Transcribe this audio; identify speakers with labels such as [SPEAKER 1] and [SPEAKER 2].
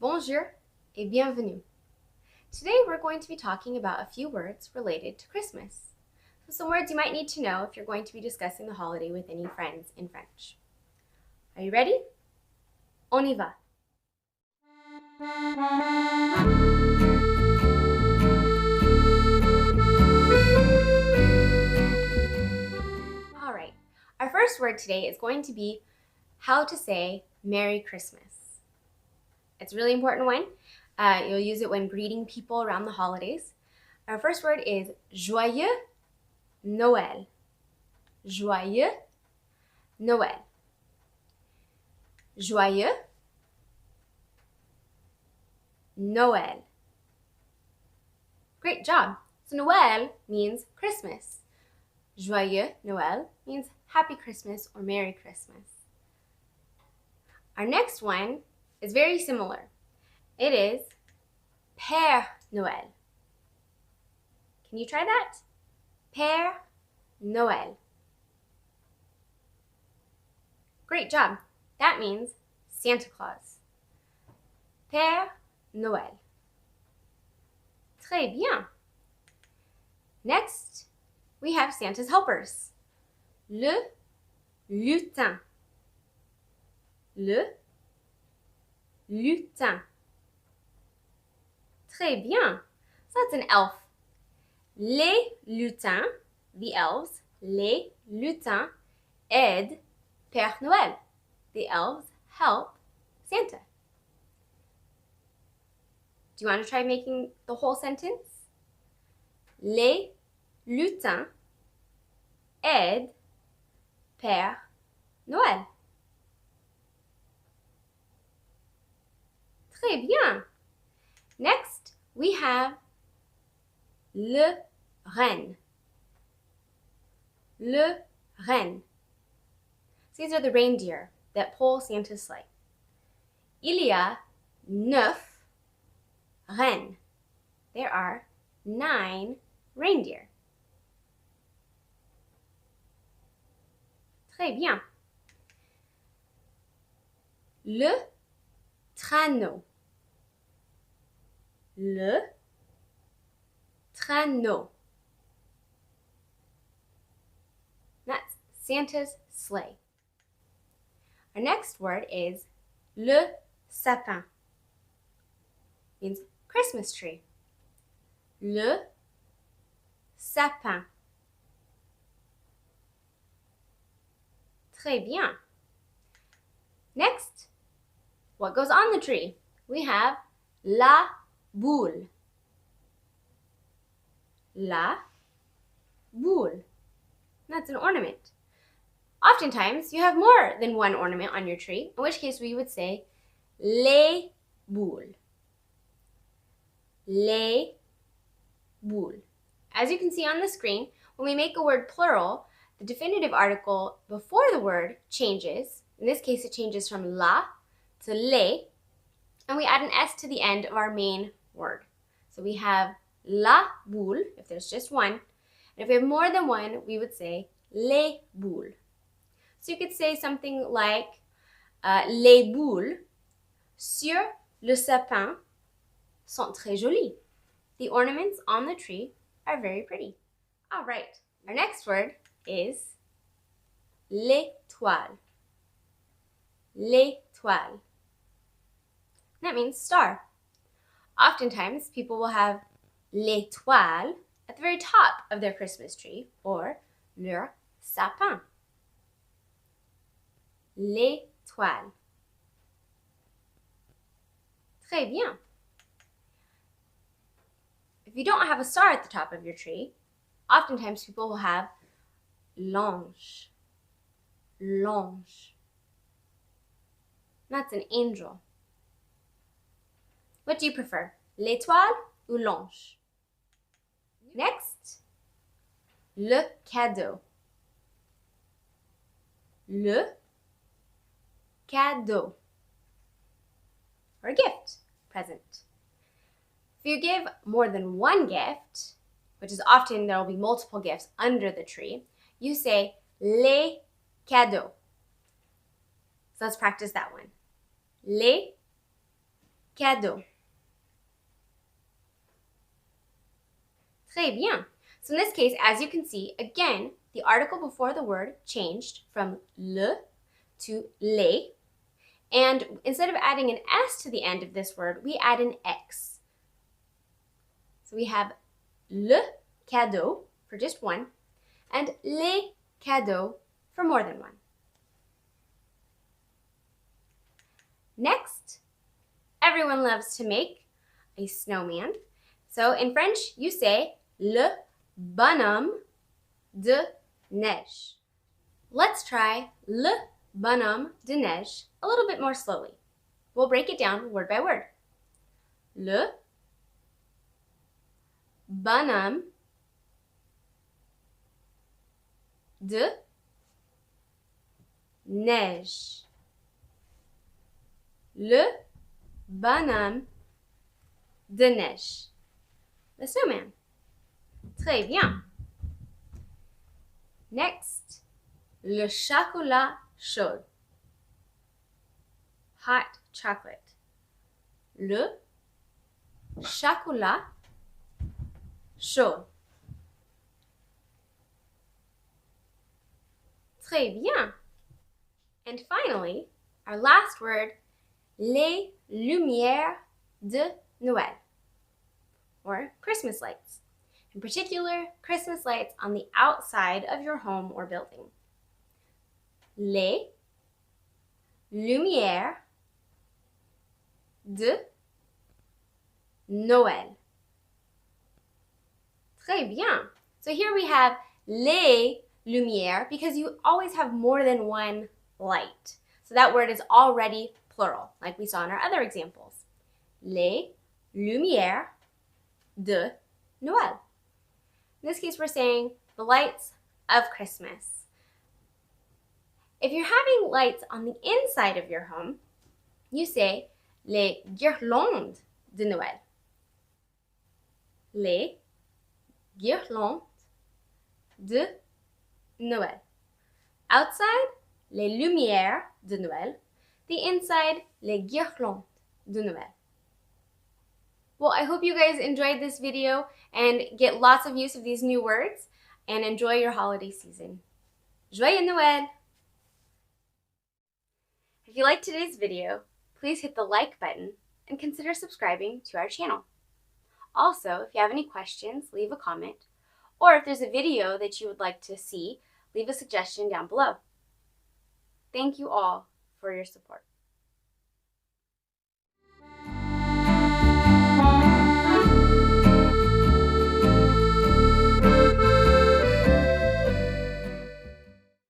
[SPEAKER 1] bonjour et bienvenue. Today we're going to be talking about a few words related to Christmas. So some words you might need to know if you're going to be discussing the holiday with any friends in French. Are you ready? On y va. All right, our first word today is going to be how to say Merry Christmas. It's a really important one. You'll use it when greeting people around the holidays. Our first word is Joyeux Noël. Joyeux Noël. Joyeux Noël. Great job. So Noël means Christmas. Joyeux Noël means Happy Christmas or Merry Christmas. Our next one is very similar. It is Père Noël. Can you try that? Père Noël. Great job. That means Santa Claus. Père Noël. Très bien. Next, we have Santa's helpers. Le lutin. Le lutin. Très bien. So that's an elf. Les lutins, the elves, les lutins aident Père Noël. The elves help Santa. Do you want to try making the whole sentence? Les lutins aident Père Noël. Très bien. Next, we have le renne. Le renne. So these are the reindeer that pull Santa's sleigh. Il y a 9 rennes. There are 9 reindeer. Très bien. Le traineau. Le traineau. That's Santa's sleigh. Our next word is le sapin. Means Christmas tree. Le sapin. Très bien. Next, what goes on the tree? We have la boule. La boule. That's an ornament. Oftentimes, you have more than one ornament on your tree, in which case we would say les boules. Les boules. As you can see on the screen, when we make a word plural, the definitive article before the word changes. In this case, it changes from la to les, and we add an S to the end of our main word. So we have la boule, if there's just one. And if we have more than one, we would say les boules. So you could say something like les boules sur le sapin sont très jolies. The ornaments on the tree are very pretty. All right, our next word is l'étoile. L'étoile. That means star. Oftentimes, people will have l'étoile at the very top of their Christmas tree or leur sapin. L'étoile. Très bien. If you don't have a star at the top of your tree, oftentimes people will have l'ange. L'ange. That's an angel. What do you prefer, l'étoile ou l'ange? Next, le cadeau. Le cadeau. Or a gift, present. If you give more than one gift, which is often there will be multiple gifts under the tree, you say les cadeaux. So let's practice that one. Les cadeau. Très bien. So in this case, as you can see, again, the article before the word changed from le to les. And instead of adding an S to the end of this word, we add an X. So we have le cadeau for just one, and les cadeaux for more than one. Next, everyone loves to make a snowman. So in French, you say le bonhomme de neige. Let's try le bonhomme de neige a little bit more slowly. We'll break it down word by word. Le bonhomme de neige. Le bonhomme de neige. The snowman. Très bien. Next, le chocolat chaud. Hot chocolate. Le chocolat chaud. Très bien. And finally, our last word, les lumières de Noël, or Christmas lights. In particular, Christmas lights on the outside of your home or building. Les lumières de Noël. Très bien. So here we have les lumières because you always have more than one light. So that word is already plural, like we saw in our other examples. Les lumières de Noël. In this case, we're saying the lights of Christmas. If you're having lights on the inside of your home, you say les guirlandes de Noël. Les guirlandes de Noël. Outside, les lumières de Noël. The inside, les guirlandes de Noël. Well, I hope you guys enjoyed this video and get lots of use of these new words and enjoy your holiday season. Joyeux Noël! If you liked today's video, please hit the like button and consider subscribing to our channel. Also, if you have any questions, leave a comment, or if there's a video that you would like to see, leave a suggestion down below. Thank you all for your support.